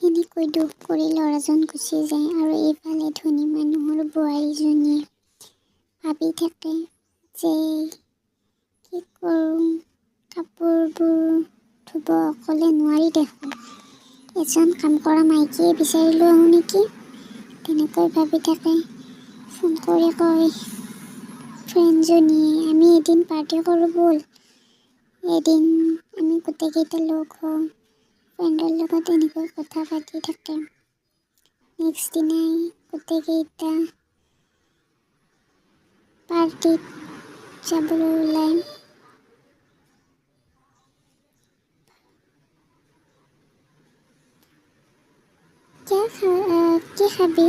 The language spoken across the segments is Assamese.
কেনেকৈ দুখ কৰি ল'ৰাজন গুচি যায় আৰু এইফালে ধনী মানুহৰ বোৱাৰীজনীয়ে ভাবি থাকে যে কি কৰোঁ, কাপোৰবোৰ ধুব অকলে নোৱাৰি দেখোন, এজন কাম কৰা মাইকীয়ে বিচাৰি লৈ আহোঁ নেকি। তেনেকৈ ভাবি থাকে। ফোন কৰি কয় ফ্ৰেণ্ডজনীয়ে, আমি এদিন পাৰ্টি কৰোঁ ব'ল, এদিন আমি গোটেইকেইটা লগ হওঁ। ফ্ৰেণ্ডৰ লগত এনেকৈ কথা পাতি থাকে। নেক্সট দিনাই গোটেইকেইটা পাৰ্টিত যাবলৈ ওলায়। কি খাবি?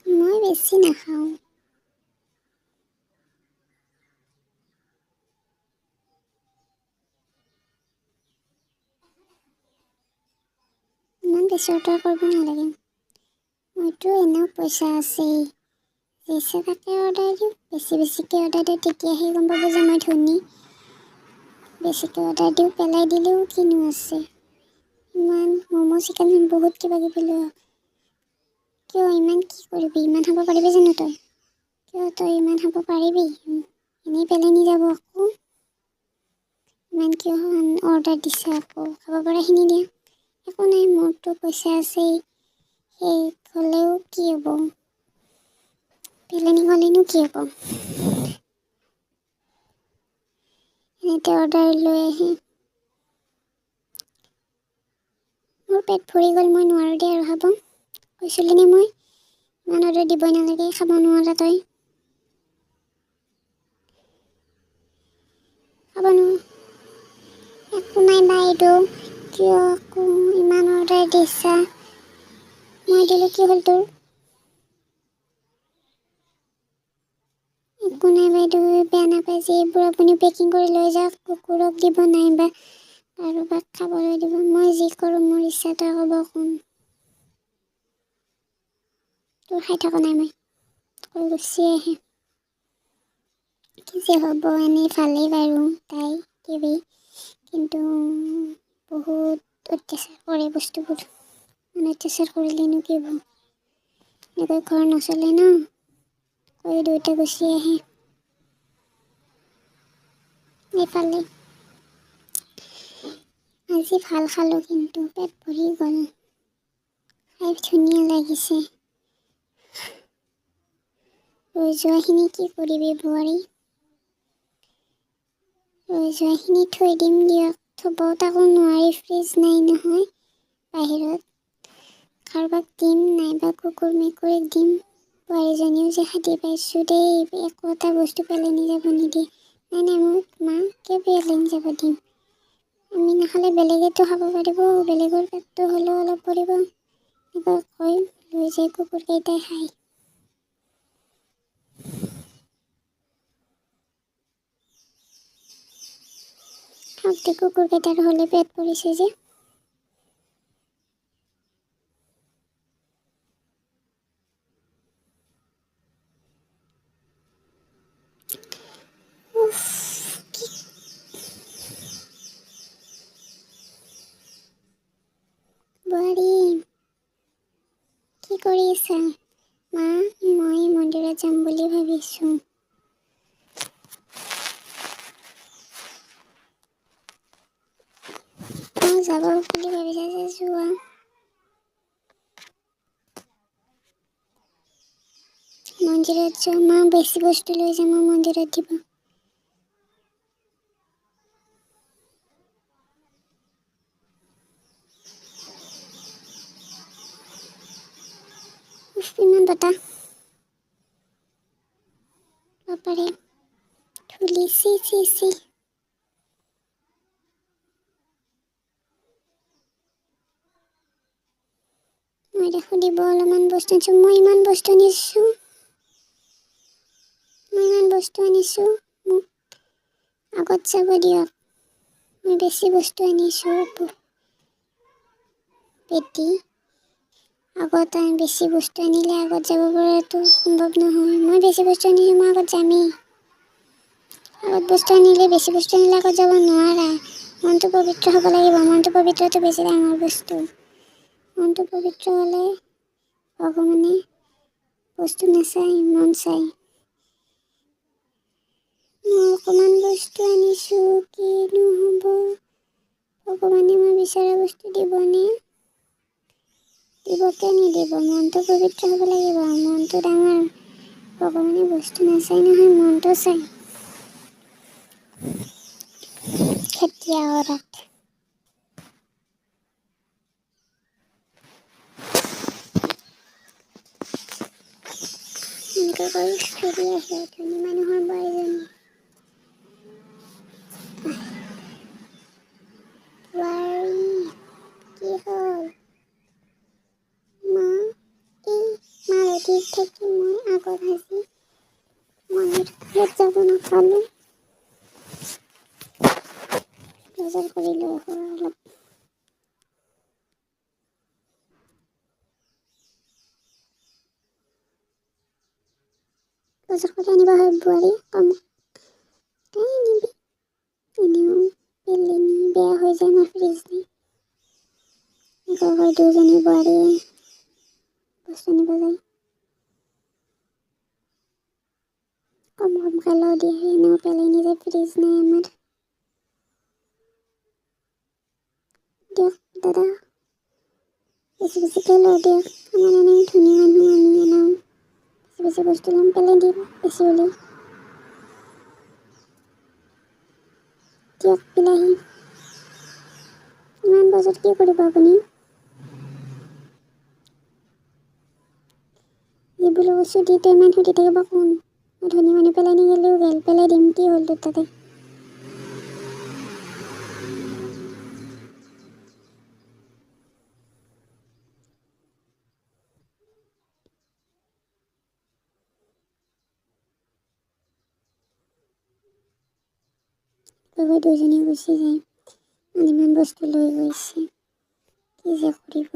মই বেছি নাখাওঁ। ইমান বেছি অৰ্ডাৰ কৰিব নালাগে, মইতো এনেও পইচা আছেই, যি তাকে অৰ্ডাৰ দিওঁ। বেছিকৈ অৰ্ডাৰ দিওঁ, তেতিয়াহে গম পাব যে মই ধনী। বেছিকৈ অৰ্ডাৰ দিওঁ, পেলাই দিলেও কিনো আছে। ইমান ম'ম' চিকেন বহুত কিবা কিবি লৈ কিয় ইমান কি কৰিবি? ইমান খাব পাৰিবি জানো তই? কিয় তই ইমান খাব পাৰিবি? এনেই পেলাই নি যাব আকৌ। ইমান কিয় অৰ্ডাৰ দিছে? আকৌ খাব পৰাখিনি দিয়া। একো নাই, মোৰতো পইচা আছেই, সেই হ'লেও কি হ'ব? পেলনি গ'লেনো কি হ'ব? এনেতে অৰ্ডাৰ লৈ আহি মোৰ পেট ভৰি গ'ল, মই নোৱাৰোঁ দে আৰু খাব। কৈছিলোঁ নে মই ইমান অৰ্ডাৰ দিবই নালাগে, খাব নোৱাৰা তই। খাব নোৱাৰোঁ। একো নাই বাইদেউ, কিয় আকৌ ইমান অৰ্ডাৰ দিছা? মই দিলোঁ, কি হ'ল তোৰ? একো নাই বাইদেউ, বেয়া নাপায় যে, এইবোৰ আপুনি পেকিং কৰি লৈ যাওক, কুকুৰক দিব নাইবা কাৰোবাক খাবলৈ দিব। মই যি কৰোঁ মোৰ ইচ্ছা, তই ক'ব কোন? তোৰ খাই থকা নাই মই, কৈ গুচি আহে। কি যে হ'ব, এনেই ভালেই বাৰু তাই কিবি, কিন্তু বহুত অত্যাচাৰ কৰে বস্তুবোৰ। অত্যাচাৰ কৰিলেনো কি হ'ব? এনেকৈ ঘৰ নচলে ন, কৈ দুয়োটা গুচি আহে। এইফালে আজি ভাল খালোঁ, কিন্তু পেট ভৰি গ'ল, খাই ধুনীয়া লাগিছে। ৰৈ যোৱাখিনি কি কৰিবি বোৱাৰী? ৰৈ যোৱাখিনি থৈ দিম দিয়ক, থ'ব তাকো নোৱাৰি, ফ্ৰিজ নাই নহয় বাহিৰত। কাৰোবাক দিম নাইবা কুকুৰ মেকুৰীক দিম। বোৱাৰীজনীও যে খাতি পাইছোঁ দেই, একো এটা বস্তু পেলনি যাব নিদিয়ে। নাই মোক মা, কিয় পেলনি যাব দিম? আমি নাখালে বেলেগেতো খাব পাৰিব, বেলেগৰ পেটটো হ'লেও অলপ পৰিব। এনেকৈ কৈ লৈ যায়, কুকুৰকেইটাই খায়। খাওঁতে কুকুৰকেইটাৰ হ'লে পেট পৰিছে যে। বোৱাৰী কি কৰি আছা? মা, মই মন্দিৰত যাম বুলি ভাবিছোঁ। যাব বুলি ভাবিছা যে যোৱা। মন্দিৰত যোৱা, মা বেছি বস্তু লৈ যাম মন্দিৰত দিব। ইমান বতাহ পাৰে, ধূলি চি। মই দেখোঁ দিব অলপমান বস্তু আনিছোঁ। মই ইমান বস্তু আনিছোঁ, মোক আগত যাব দিয়ক। মই বেছি বস্তু আনিছোঁ। পেটি আগত বেছি বস্তু আনিলে আগত যাব পৰাটো সম্ভৱ নহয়। মই বেছি বস্তু আনিছোঁ, মই আগত যামেই। আগত বস্তু আনিলে, বেছি বস্তু আনিলে আগত যাব নোৱাৰা। মনটো পবিত্ৰ হ'ব লাগিব। মনটো পবিত্ৰটো বেছি ডাঙৰ বস্তু। মনটো পবিত্ৰ হ'লে ভগৱানে বস্তু নাচায়, মন চায়। মই অকণমান বস্তু আনিছোঁ, কিনো হ'ব? ভগৱানে মই বিচৰা বস্তু দিবনে? দিবকে নিদিব? মনটো পবিত্ৰ হ'ব লাগিব। মনটো ডাঙৰ। ভগৱানে বস্তু নাচায় নহয়, মনটো চায়। খেতিয়া অৰাত এনেকৈ কৰি চলি আহে ধনী মানুহৰ বোৱাৰীজনী। বোৱাৰী কি হ'ল? মা এই মাৰুতিত থাকি মই আগত আজি মন্দিৰত যাব নাপালোঁ। বজাৰ কৰিলোঁ অলপ। বজাৰ কৰি আনিব হয় বোৱাৰী, কম তাই আনিবি। এনেও পেলেনি বেয়া হৈ যায়, আমাৰ ফ্ৰিজ নাই। হয় দুজনী বোৱাৰীয়ে বস্তু আনিব যায়। কম কমকৈ লওঁ দিয়ে, এনেও পেলেনি যায়, ফ্ৰিজ নাই আমাৰ। দিয়ক দাদা, বেছি বেছিকৈ লওঁ দিয়ক। আমাৰ এনেই ধনী মানুহ, আমি এনেও বেছি বেছি বস্তু ল'ম, পেলাই দিম বেছি হ'লে। দিয়ক বিলাহী। ইমান বজাৰত কি কৰিব আপুনি? যিবোলো বস্তু দি তই ইমান সুধি থাকিব কোন? মই ধনী মানুহ, পেলাই নিগলেও গেল, পেলাই দিম, কি হ'ল তোৰ তাতে? দুজনী গুচি যায়, ইমান বস্তু লৈ গৈছে, কি যে কৰিব?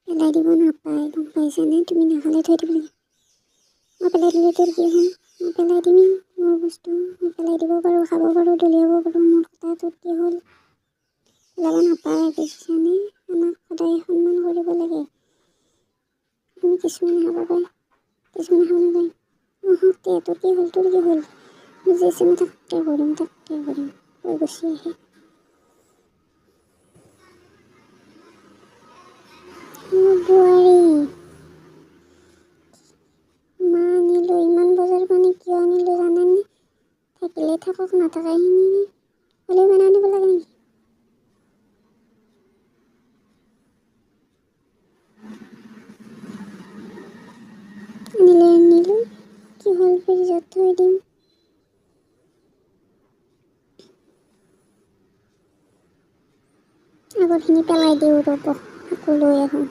পেলাই দিব নাপায়, গম পাইছানে? তুমি নাখালে থৈ দিব লাগে। মই পেলাই দিলে তোৰ কি হ'ল? মই পেলাই দিমেই মোৰ বস্তু, মই পেলাই দিব পাৰোঁ, খাব পাৰোঁ, দলিয়াব পাৰোঁ, মোৰ কথা, তোৰ কি হ'ল? পেলাব নাপায়, বুজিছানে? আমাক সদায় সন্মান কৰিব লাগে। তুমি কিছুমানে খাব পায়, কিছুমানে খাব নাপায়। তোৰ কি হ'ল? তোৰ কি হ'ল? বুজি আছে, মই তাকে কৰিম, তাকে কৰিম, কৈ গুচি আহে। বোৱাৰী মা আনিলোঁ, ইমান বজাৰ মানে কিয় আনিলোঁ জানানে? থাকিলে থাকক, নাথাকে সেইখিনি হ'লে ইমান আনিব লাগে নেকি? আনিলোঁ, কি হ'ল? ফ্ৰিজত থৈ দিম। আগৰখিনি পেলাই দিওঁ, ৰ'ব আকৌ লৈ আহোঁ।